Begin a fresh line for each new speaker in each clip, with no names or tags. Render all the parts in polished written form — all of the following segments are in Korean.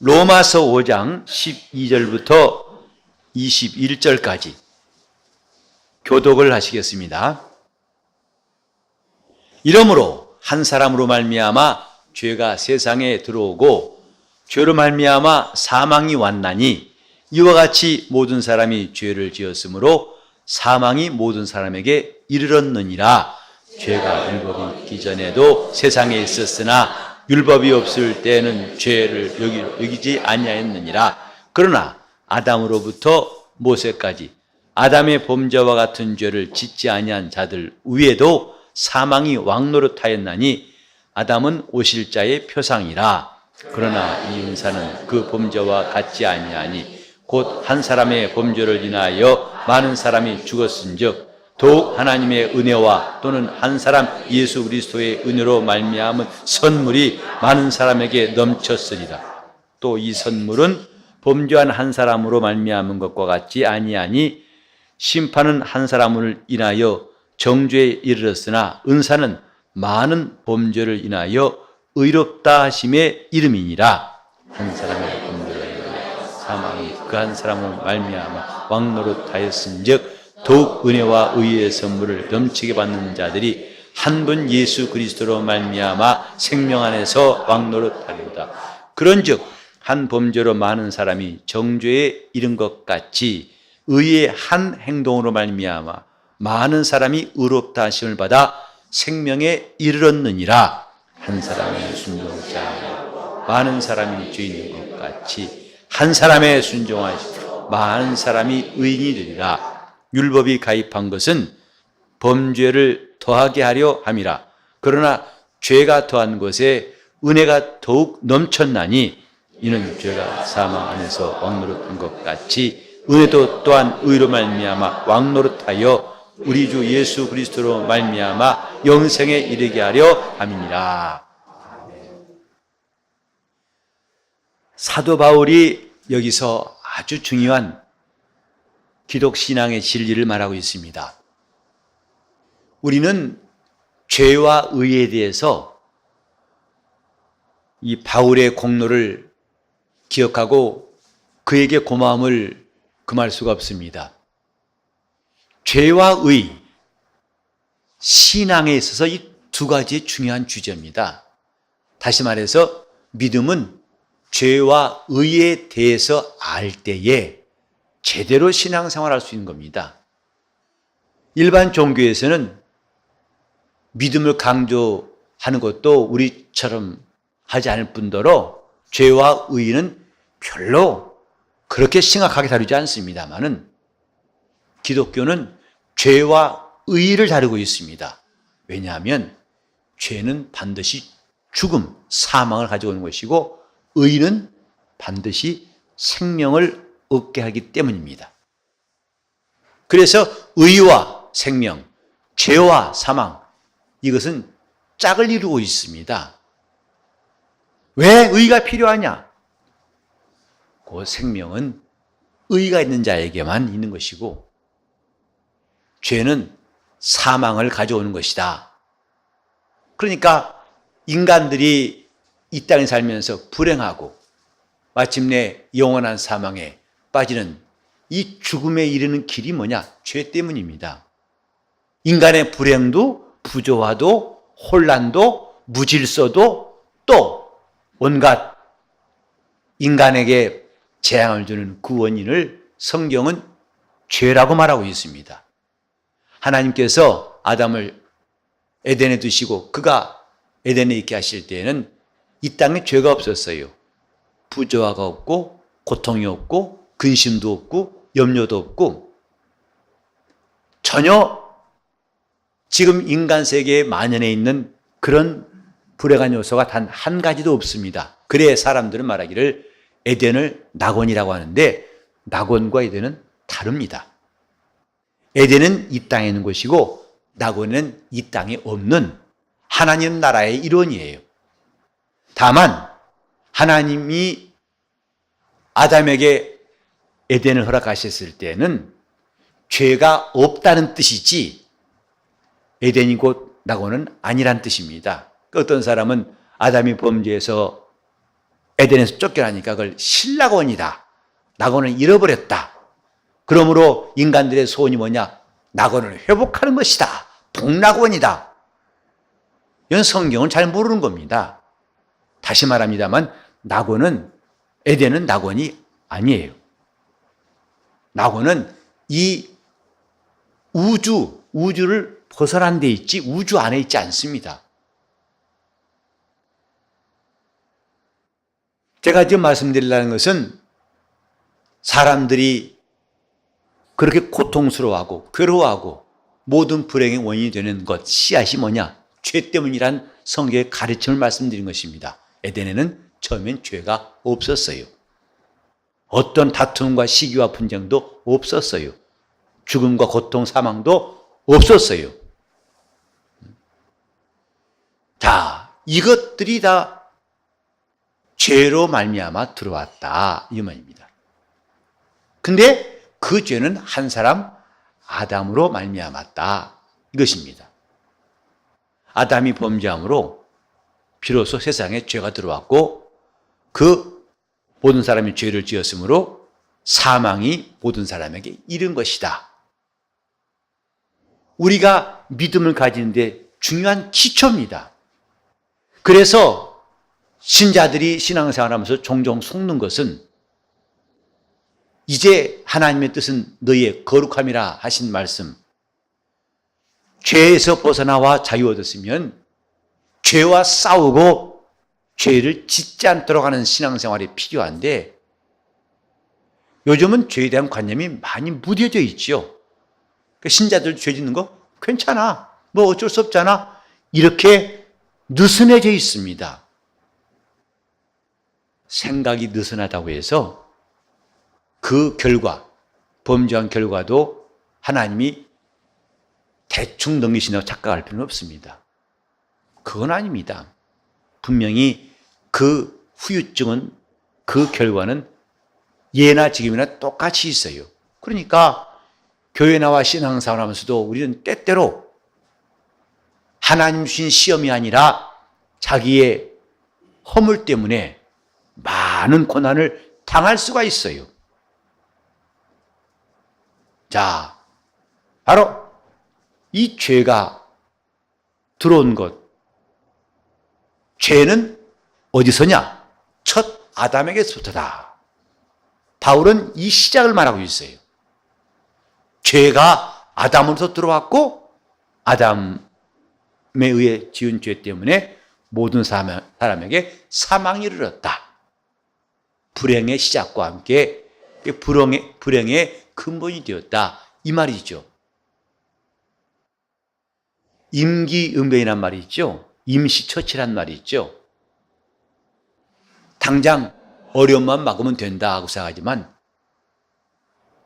로마서 5장 12절부터 21절까지 교독을 하시겠습니다. 이러므로 한 사람으로 말미암아 죄가 세상에 들어오고 죄로 말미암아 사망이 왔나니 이와 같이 모든 사람이 죄를 지었으므로 사망이 모든 사람에게 이르렀느니라. 죄가 율법이 있기 전에도 세상에 있었으나 율법이 없을 때는 죄를 여기지 아니하였느니라. 그러나 아담으로부터 모세까지 아담의 범죄와 같은 죄를 짓지 아니한 자들 위에도 사망이 왕노릇하였나니 아담은 오실 자의 표상이라. 그러나 이 은사는 그 범죄와 같지 아니하니 곧 한 사람의 범죄를 인하여 많은 사람이 죽었은즉 더욱 하나님의 은혜와 또는 한 사람 예수 그리스도의 은혜로 말미암은 선물이 많은 사람에게 넘쳤으리라. 또 이 선물은 범죄한 한 사람으로 말미암은 것과 같지 아니하니 심판은 한 사람을 인하여 정죄에 이르렀으나 은사는 많은 범죄를 인하여 의롭다 하심의 이름이니라. 한 사람의 범죄를 인하여 사망이 그 한 사람을 말미암아 왕노릇하였은즉 더욱 은혜와 의의 선물을 넘치게 받는 자들이 한 분 예수 그리스도로 말미암아 생명 안에서 왕노릇하리로다. 그런즉 한 범죄로 많은 사람이 정죄에 이른 것 같이 의의 한 행동으로 말미암아 많은 사람이 의롭다 하심을 받아 생명에 이르렀느니라. 한 사람의 순종자 많은 사람이 죄인인 것 같이 한 사람의 순종하시고 많은 사람이 의인이 되리라. 율법이 가입한 것은 범죄를 더하게 하려 함이라. 그러나 죄가 더한 것에 은혜가 더욱 넘쳤나니 이는 죄가 사망 안에서 왕노릇한 것 같이 은혜도 또한 의로 말미암아 왕노릇하여 우리 주 예수 그리스도로 말미암아 영생에 이르게 하려 함이니라. 사도 바울이 여기서 아주 중요한 기독 신앙의 진리를 말하고 있습니다. 우리는 죄와 의에 대해서 이 바울의 공로를 기억하고 그에게 고마움을 금할 수가 없습니다. 죄와 의, 신앙에 있어서 이 두 가지의 중요한 주제입니다. 다시 말해서 믿음은 죄와 의에 대해서 알 때에 제대로 신앙생활할 수 있는 겁니다. 일반 종교에서는 믿음을 강조하는 것도 우리처럼 하지 않을 뿐더러 죄와 의는 별로 그렇게 심각하게 다루지 않습니다만은 기독교는 죄와 의를 다루고 있습니다. 왜냐하면 죄는 반드시 죽음, 사망을 가져오는 것이고 의는 반드시 생명을 얻게 하기 때문입니다. 그래서 의와 생명, 죄와 사망, 이것은 짝을 이루고 있습니다. 왜 의가 필요하냐? 그 생명은 의가 있는 자에게만 있는 것이고 죄는 사망을 가져오는 것이다. 그러니까 인간들이 이 땅에 살면서 불행하고 마침내 영원한 사망에 빠지는 이 죽음에 이르는 길이 뭐냐? 죄 때문입니다. 인간의 불행도 부조화도 혼란도 무질서도 또 온갖 인간에게 재앙을 주는 그 원인을 성경은 죄라고 말하고 있습니다. 하나님께서 아담을 에덴에 두시고 그가 에덴에 있게 하실 때에는 이 땅에 죄가 없었어요. 부조화가 없고 고통이 없고 근심도 없고 염려도 없고 전혀 지금 인간 세계에 만연해 있는 그런 불행한 요소가 단 한 가지도 없습니다. 그래 사람들은 말하기를 에덴을 낙원이라고 하는데 낙원과 에덴은 다릅니다. 에덴은 이 땅에 있는 곳이고 낙원은 이 땅에 없는 하나님 나라의 일원이에요. 다만 하나님이 아담에게 에덴을 허락하셨을 때는 죄가 없다는 뜻이지 에덴이 곧 낙원은 아니란 뜻입니다. 어떤 사람은 아담이 범죄해서 에덴에서 쫓겨나니까 그걸 신낙원이다. 낙원을 잃어버렸다. 그러므로 인간들의 소원이 뭐냐? 낙원을 회복하는 것이다. 복낙원이다. 이건 성경을 잘 모르는 겁니다. 다시 말합니다만 낙원은, 에덴은 낙원이 아니에요. 낙원은 이 우주를 벗어난 데 있지 우주 안에 있지 않습니다. 제가 지금 말씀드리려는 것은 사람들이 그렇게 고통스러워하고 괴로워하고 모든 불행의 원인이 되는 것, 씨앗이 뭐냐? 죄 때문이란 성경의 가르침을 말씀드린 것입니다. 에덴에는 처음엔 죄가 없었어요. 어떤 다툼과 시기와 분쟁도 없었어요. 죽음과 고통, 사망도 없었어요. 자, 이것들이 다 죄로 말미암아 들어왔다 이 말입니다. 근데 그 죄는 한 사람 아담으로 말미암았다 이것입니다. 아담이 범죄함으로 비로소 세상에 죄가 들어왔고 그 모든 사람이 죄를 지었으므로 사망이 모든 사람에게 이른 것이다. 우리가 믿음을 가지는데 중요한 기초입니다. 그래서 신자들이 신앙생활하면서 종종 속는 것은 이제 하나님의 뜻은 너희의 거룩함이라 하신 말씀, 죄에서 벗어나와 자유 얻었으면 죄와 싸우고 죄를 짓지 않도록 하는 신앙생활이 필요한데 요즘은 죄에 대한 관념이 많이 무뎌져 있죠. 신자들 죄 짓는 거 괜찮아, 뭐 어쩔 수 없잖아, 이렇게 느슨해져 있습니다. 생각이 느슨하다고 해서 그 결과, 범죄한 결과도 하나님이 대충 넘기신다고 착각할 필요는 없습니다. 그건 아닙니다. 분명히 그 후유증은, 그 결과는 예나 지금이나 똑같이 있어요. 그러니까 교회 나와 신앙생활 하면서도 우리는 때때로 하나님 주신 시험이 아니라 자기의 허물 때문에 많은 고난을 당할 수가 있어요. 자, 바로 이 죄가 들어온 것, 죄는 어디서냐? 첫 아담에게서부터다. 바울은 이 시작을 말하고 있어요. 죄가 아담으로부터 들어왔고 아담에 의해 지은 죄 때문에 모든 사람에게 사망이 이르렀다. 불행의 시작과 함께 불행의 근본이 되었다. 이 말이죠. 임기응변이란 말이 있죠. 임시처치란 말이 있죠. 당장 어려움만 막으면 된다 하고 생각하지만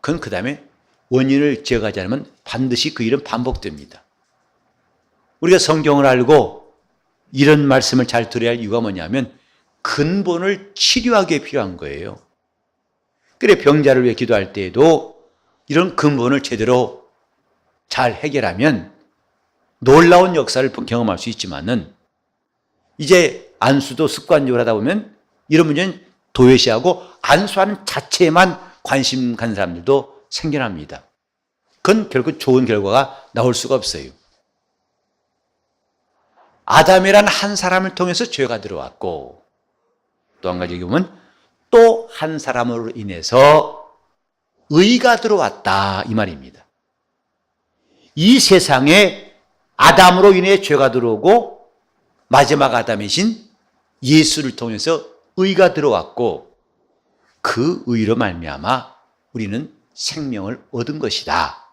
그건 그 다음에 원인을 제거하지 않으면 반드시 그 일은 반복됩니다. 우리가 성경을 알고 이런 말씀을 잘 들어야 할 이유가 뭐냐면 근본을 치료하기 위해 필요한 거예요. 그래 병자를 위해 기도할 때에도 이런 근본을 제대로 잘 해결하면 놀라운 역사를 경험할 수 있지만은 이제 안수도 습관적으로 하다 보면 이런 문제는 도외시하고 안수하는 자체에만 관심 갖는 사람들도 생겨납니다. 그건 결국 좋은 결과가 나올 수가 없어요. 아담이란 한 사람을 통해서 죄가 들어왔고 또 한 가지 보면 또 한 사람으로 인해서 의가 들어왔다 이 말입니다. 이 세상에 아담으로 인해 죄가 들어오고 마지막 아담이신 예수를 통해서 의가 들어왔고 그 의로 말미암아 우리는 생명을 얻은 것이다.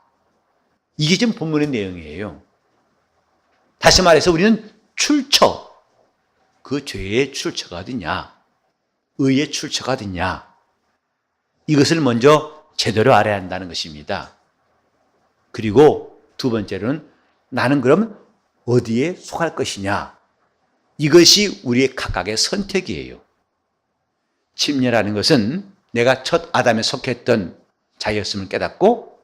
이게 지금 본문의 내용이에요. 다시 말해서 우리는 출처, 그 죄의 출처가 어디냐? 의의 출처가 어디냐? 이것을 먼저 제대로 알아야 한다는 것입니다. 그리고 두 번째로는 나는 그럼 어디에 속할 것이냐? 이것이 우리의 각각의 선택이에요. 침례라는 것은 내가 첫 아담에 속했던 자였음을 깨닫고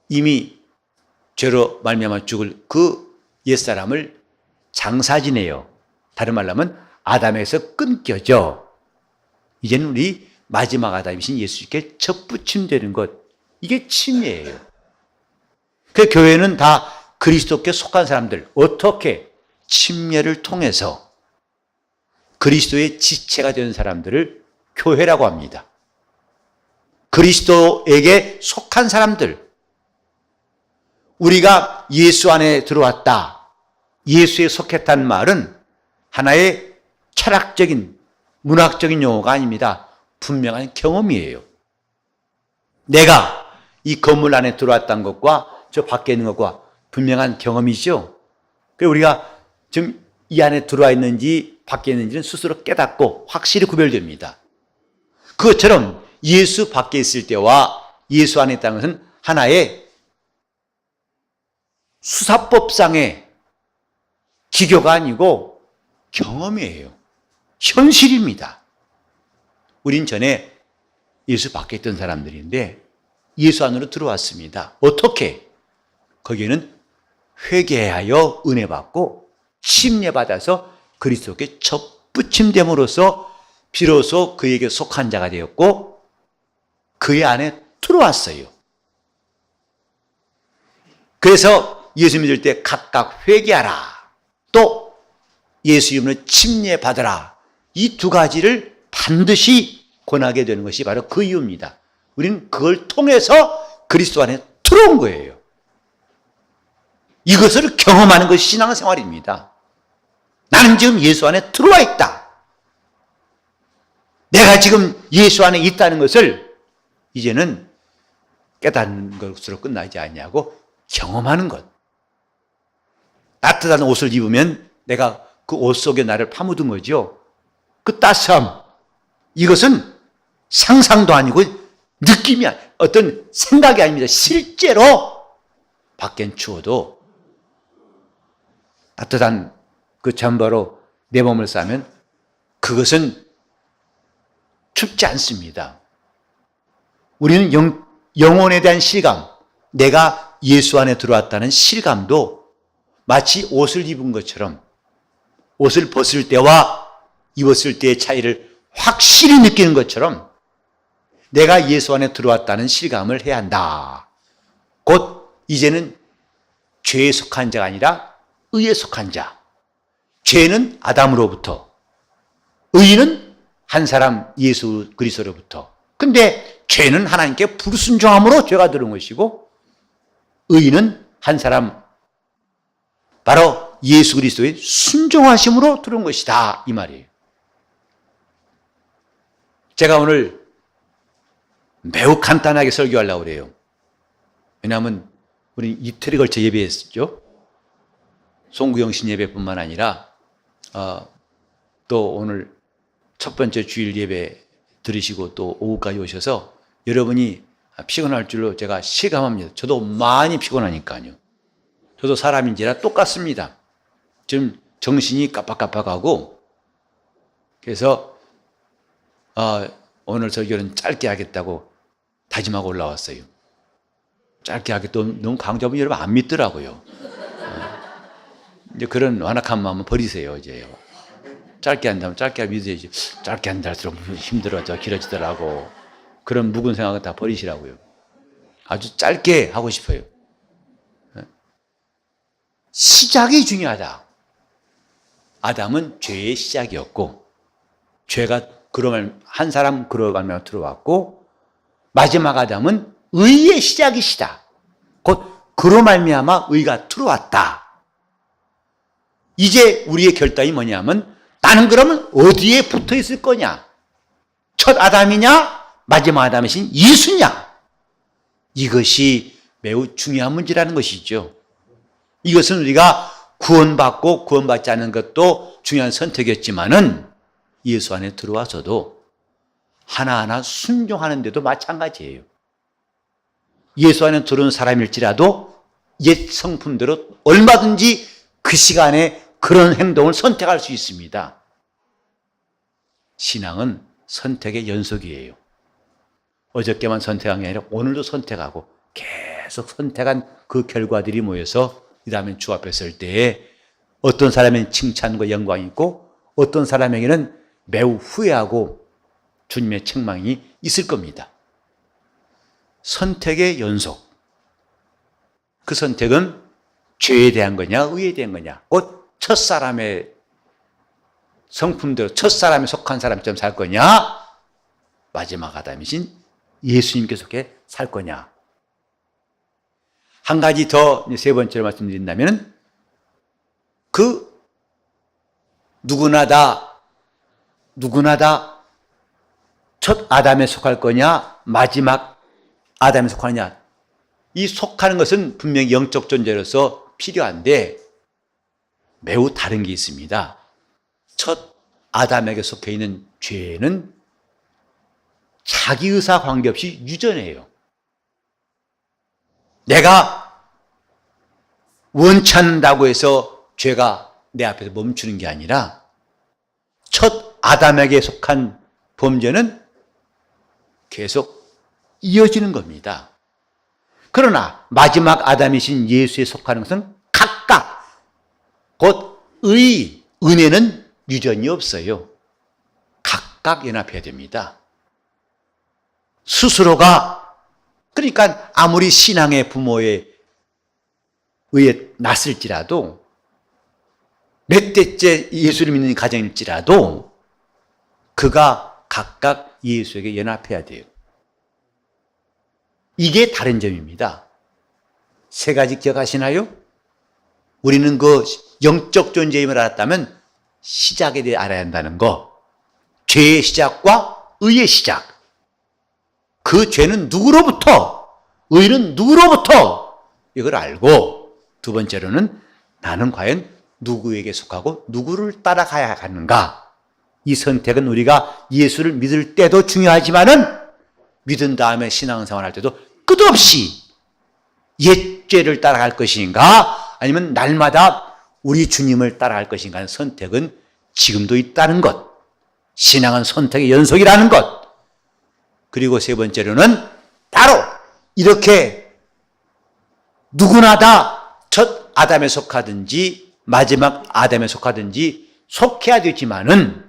이미 죄로 말미암아 죽을 그 옛사람을 장사 지내요. 다른 말로 하면 아담에서 끊겨져 이제는 우리 마지막 아담이신 예수님께 접붙임되는 것, 이게 침례예요. 그 교회는 다 그리스도께 속한 사람들, 어떻게 침례를 통해서 그리스도의 지체가 된 사람들을 교회라고 합니다. 그리스도에게 속한 사람들, 우리가 예수 안에 들어왔다, 예수에 속했다는 말은 하나의 철학적인, 문학적인 용어가 아닙니다. 분명한 경험이에요. 내가 이 건물 안에 들어왔다는 것과 저 밖에 있는 것과 분명한 경험이죠. 그래서 우리가 지금 이 안에 들어와 있는지 밖에 있는지는 스스로 깨닫고 확실히 구별됩니다. 그것처럼 예수 밖에 있을 때와 예수 안에 있다는 것은 하나의 수사법상의 기교가 아니고 경험이에요. 현실입니다. 우린 전에 예수 밖에 있던 사람들인데 예수 안으로 들어왔습니다. 어떻게? 거기에는 회개하여 은혜 받고 침례 받아서 그리스도께 접붙임됨으로써 비로소 그에게 속한 자가 되었고 그의 안에 들어왔어요. 그래서 예수 믿을 때 각각 회개하라, 또 예수 이름으로 침례 받으라, 이 두 가지를 반드시 권하게 되는 것이 바로 그 이유입니다. 우리는 그걸 통해서 그리스도 안에 들어온 거예요. 이것을 경험하는 것이 신앙생활입니다. 나는 지금 예수 안에 들어와 있다. 내가 지금 예수 안에 있다는 것을 이제는 깨닫는 것으로 끝나지 않냐고 경험하는 것. 따뜻한 옷을 입으면 내가 그 옷 속에 나를 파묻은 거죠. 그 따스함, 이것은 상상도 아니고 느낌이 아니에요. 어떤 생각이 아닙니다. 실제로 밖엔 추워도 따뜻한 그 잠바로 내 몸을 싸면 그것은 춥지 않습니다. 우리는 영혼에 대한 실감, 내가 예수 안에 들어왔다는 실감도 마치 옷을 입은 것처럼 옷을 벗을 때와 입었을 때의 차이를 확실히 느끼는 것처럼 내가 예수 안에 들어왔다는 실감을 해야 한다. 곧 이제는 죄에 속한 자가 아니라 의에 속한 자. 죄는 아담으로부터, 의는 한 사람 예수 그리스도로부터. 근데 죄는 하나님께 불순종함으로 죄가 들은 것이고 의는 한 사람 바로 예수 그리스도의 순종하심으로 들은 것이다, 이 말이에요. 제가 오늘 매우 간단하게 설교하려고 그래요. 왜냐하면 우리 이틀에 걸쳐 예배했죠. 송구영신 예배뿐만 아니라 또 오늘 첫 번째 주일 예배 들으시고 또 오후까지 오셔서 여러분이 피곤할 줄로 제가 실감합니다. 저도 많이 피곤하니까요. 저도 사람인지라 똑같습니다. 지금 정신이 깜빡깜빡하고 그래서 오늘 설교는 짧게 하겠다고 다짐하고 올라왔어요. 짧게 하겠다고 너무 강조하면 여러분 안 믿더라고요. 이제 그런 완악한 마음은 버리세요, 이제요. 짧게 한다면 짧게 믿어야지. 짧게 한다 할수록 힘들어져, 길어지더라고. 그런 묵은 생각은 다 버리시라고요. 아주 짧게 하고 싶어요. 시작이 중요하다. 아담은 죄의 시작이었고, 죄가 한 사람 그러가며 들어왔고, 마지막 아담은 의의 시작이시다. 곧 그로 말미암아 의가 들어왔다. 이제 우리의 결단이 뭐냐면 나는 그러면 어디에 붙어 있을 거냐? 첫 아담이냐? 마지막 아담이신 예수냐? 이것이 매우 중요한 문제라는 것이죠. 이것은 우리가 구원받고 구원받지 않는 것도 중요한 선택이었지만은 예수 안에 들어와서도 하나하나 순종하는 데도 마찬가지예요. 예수 안에 들어온 사람일지라도 옛 성품대로 얼마든지 그 시간에 그런 행동을 선택할 수 있습니다. 신앙은 선택의 연속이에요. 어저께만 선택한 게 아니라 오늘도 선택하고 계속 선택한 그 결과들이 모여서 이 다음에 주 앞에 설 때에 어떤 사람은 칭찬과 영광이 있고 어떤 사람에게는 매우 후회하고 주님의 책망이 있을 겁니다. 선택의 연속. 그 선택은 죄에 대한 거냐, 의에 대한 거냐. 곧 첫사람의 성품대로 첫사람에 속한 사람처럼 살 거냐, 마지막 아담이신 예수님께 속해 살 거냐. 한 가지 더 세 번째로 말씀드린다면 누구나 다 첫 아담에 속할 거냐, 마지막 아담에 속하느냐. 이 속하는 것은 분명히 영적 존재로서 필요한데 매우 다른 게 있습니다. 첫 아담에게 속해 있는 죄는 자기 의사 관계없이 유전해요. 내가 원치 않는다고 해서 죄가 내 앞에서 멈추는 게 아니라 첫 아담에게 속한 범죄는 계속 이어지는 겁니다. 그러나 마지막 아담이신 예수에 속하는 것은 각각 곧 은혜는 유전이 없어요. 각각 연합해야 됩니다. 스스로가 그러니까 아무리 신앙의 부모에 의해 났을지라도 몇 대째 예수를 믿는 가정일지라도 그가 각각 예수에게 연합해야 돼요. 이게 다른 점입니다. 세 가지 기억하시나요? 우리는 그 영적 존재임을 알았다면 시작에 대해 알아야 한다는 거. 죄의 시작과 의의 시작. 그 죄는 누구로부터, 의는 누구로부터 이걸 알고 두 번째로는 나는 과연 누구에게 속하고 누구를 따라가야 하는가. 이 선택은 우리가 예수를 믿을 때도 중요하지만은 믿은 다음에 신앙생활 할 때도 끝없이 옛 죄를 따라갈 것인가 아니면 날마다 우리 주님을 따라갈 것인가 하는 선택은 지금도 있다는 것. 신앙은 선택의 연속이라는 것. 그리고 세 번째로는 따로 이렇게 누구나 다 첫 아담에 속하든지 마지막 아담에 속하든지 속해야 되지만은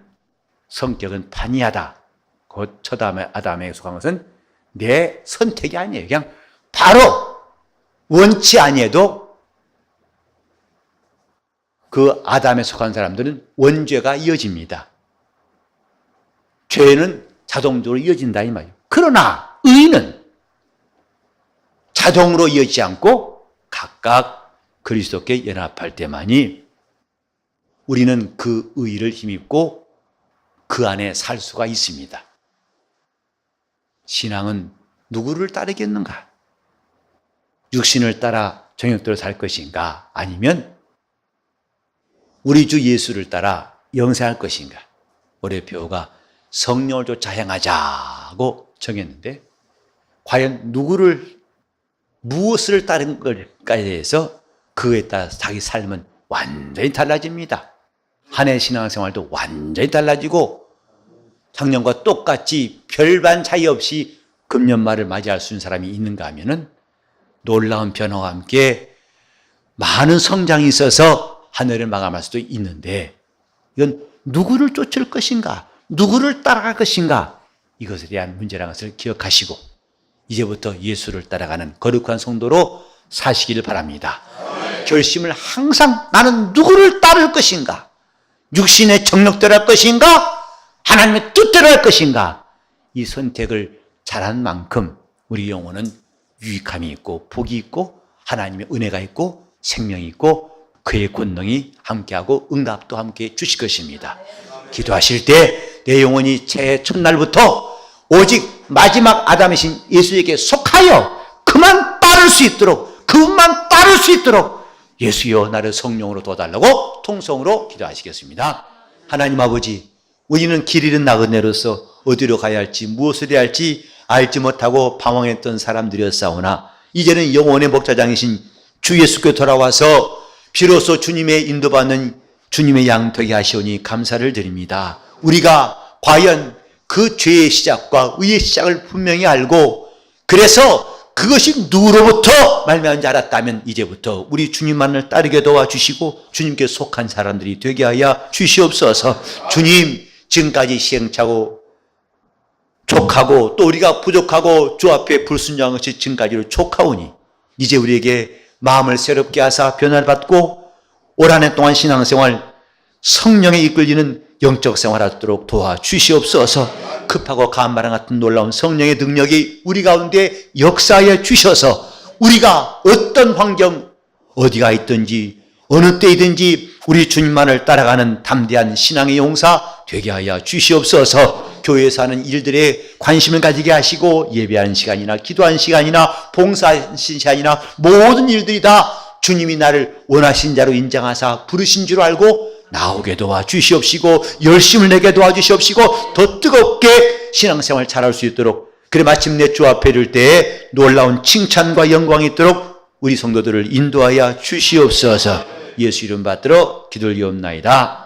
성격은 판이하다. 곧 첫 아담에 속한 것은 내 선택이 아니에요. 그냥 바로 원치 아니해도 그 아담에 속한 사람들은 원죄가 이어집니다. 죄는 자동적으로 이어진다 이 말이에요. 그러나 의는 자동으로 이어지지 않고 각각 그리스도께 연합할 때만이 우리는 그 의를 힘입고 그 안에 살 수가 있습니다. 신앙은 누구를 따르겠는가? 육신을 따라 정욕대로 살 것인가? 아니면 우리 주 예수를 따라 영생할 것인가? 오레표가 성령을 쫓아 행하자고 정했는데 과연 무엇을 따른 걸까에 대해서 그에 따라서 자기 삶은 완전히 달라집니다. 한 해 신앙생활도 완전히 달라지고 작년과 똑같이 별반 차이 없이 금년 말을 맞이할 수 있는 사람이 있는가 하면은 놀라운 변화와 함께 많은 성장이 있어서 한 해를 마감할 수도 있는데 이건 누구를 쫓을 것인가? 누구를 따라갈 것인가? 이것에 대한 문제라는 것을 기억하시고 이제부터 예수를 따라가는 거룩한 성도로 사시기를 바랍니다. 결심을 항상 나는 누구를 따를 것인가? 육신의 정욕대로 할 것인가? 하나님의 뜻대로 할 것인가? 이 선택을 잘한 만큼 우리 영혼은 유익함이 있고 복이 있고 하나님의 은혜가 있고 생명이 있고 그의 권능이 함께하고 응답도 함께 주실 것입니다. 기도하실 때 내 영혼이 새해 첫날부터 오직 마지막 아담이신 예수에게 속하여 그만 따를 수 있도록 그분만 따를 수 있도록 예수여 나를 성령으로 도와달라고 통성으로 기도하시겠습니다. 하나님 아버지, 우리는 길 잃은 나그네로서 어디로 가야 할지 무엇을 해야 할지 알지 못하고 방황했던 사람들이었사오나 이제는 영혼의 목자장이신 주 예수께 돌아와서 비로소 주님의 인도받는 주님의 양 되게 하시오니 감사를 드립니다. 우리가 과연 그 죄의 시작과 의의 시작을 분명히 알고 그래서 그것이 누구로부터 말미암은지 알았다면 이제부터 우리 주님만을 따르게 도와주시고 주님께 속한 사람들이 되게 하여 주시옵소서. 주님, 지금까지 시행착오 족하고 또 우리가 부족하고 주 앞에 불순종한 것이 지금까지로 족하오니 이제 우리에게 마음을 새롭게 하사 변화를 받고 올 한 해 동안 신앙생활 성령에 이끌리는 영적 생활하도록 도와주시옵소서. 급하고 간바람 같은 놀라운 성령의 능력이 우리 가운데 역사해 주셔서 우리가 어떤 환경 어디가 있든지 어느 때이든지 우리 주님만을 따라가는 담대한 신앙의 용사 되게 하여 주시옵소서. 교회에서 하는 일들에 관심을 가지게 하시고 예배하는 시간이나 기도하는 시간이나 봉사하는 시간이나 모든 일들이 다 주님이 나를 원하신 자로 인정하사 부르신 줄 알고 나오게 도와주시옵시고 열심을 내게 도와주시옵시고 더 뜨겁게 신앙생활 잘할 수 있도록 그래 마침내 주 앞에 이를 때에 놀라운 칭찬과 영광이 있도록 우리 성도들을 인도하여 주시옵소서. 예수 이름 받들어 기도를 이옵나이다.